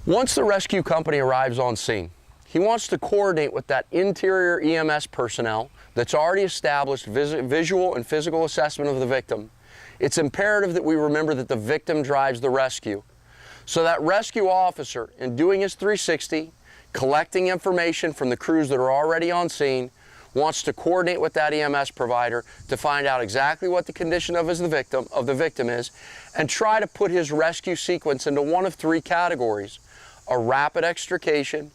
Once the rescue company arrives on scene, he wants to coordinate with that interior EMS personnel that's already established visual and physical assessment of the victim. It's imperative that we remember that the victim drives the rescue. So that rescue officer, in doing his 360, collecting information from the crews that are already on scene, wants to coordinate with that EMS provider to find out exactly what the condition of the victim is, and try to put his rescue sequence into one of three categories: a rapid extrication,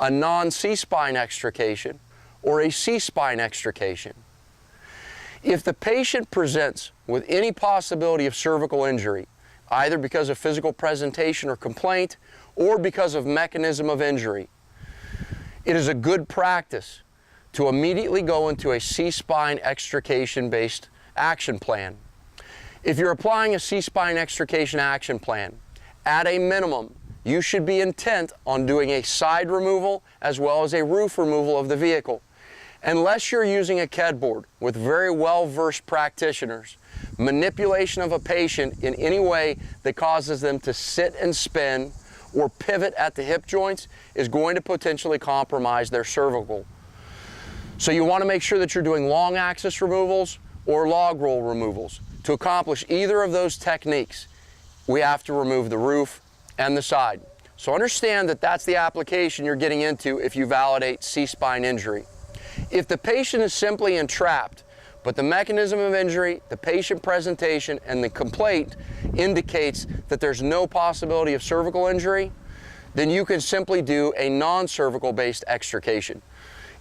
a non-C-spine extrication, or a C-spine extrication. If the patient presents with any possibility of cervical injury, either because of physical presentation or complaint, or because of mechanism of injury, it is a good practice to immediately go into a C-spine extrication-based action plan. If you're applying a C-spine extrication action plan, at a minimum, you should be intent on doing a side removal as well as a roof removal of the vehicle. Unless you're using a KED board with very well-versed practitioners, manipulation of a patient in any way that causes them to sit and spin or pivot at the hip joints is going to potentially compromise their cervical. So you want to make sure that you're doing long axis removals or log roll removals. To accomplish either of those techniques, we have to remove the roof and the side. So understand that that's the application you're getting into if you validate C-spine injury. If the patient is simply entrapped, but the mechanism of injury, the patient presentation, and the complaint indicates that there's no possibility of cervical injury, then you can simply do a non-cervical based extrication.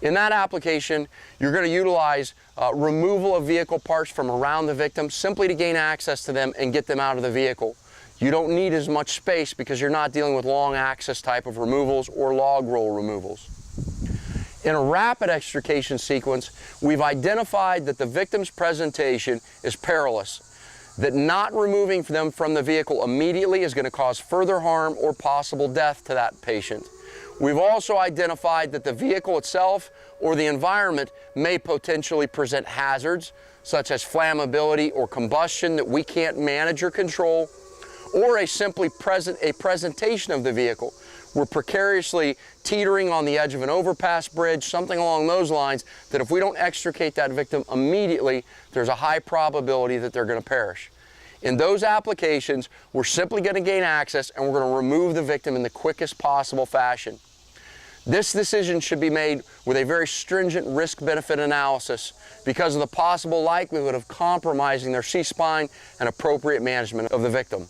In that application, you're going to utilize removal of vehicle parts from around the victim simply to gain access to them and get them out of the vehicle. You don't need as much space because you're not dealing with long axis type of removals or log roll removals. In a rapid extrication sequence, we've identified that the victim's presentation is perilous, that not removing them from the vehicle immediately is going to cause further harm or possible death to that patient. We've also identified that the vehicle itself or the environment may potentially present hazards such as flammability or combustion that we can't manage or control, or a presentation of the vehicle. We're precariously teetering on the edge of an overpass bridge, something along those lines, that if we don't extricate that victim immediately, there's a high probability that they're going to perish. In those applications, we're simply going to gain access and we're going to remove the victim in the quickest possible fashion. This decision should be made with a very stringent risk-benefit analysis because of the possible likelihood of compromising their C-spine and appropriate management of the victim.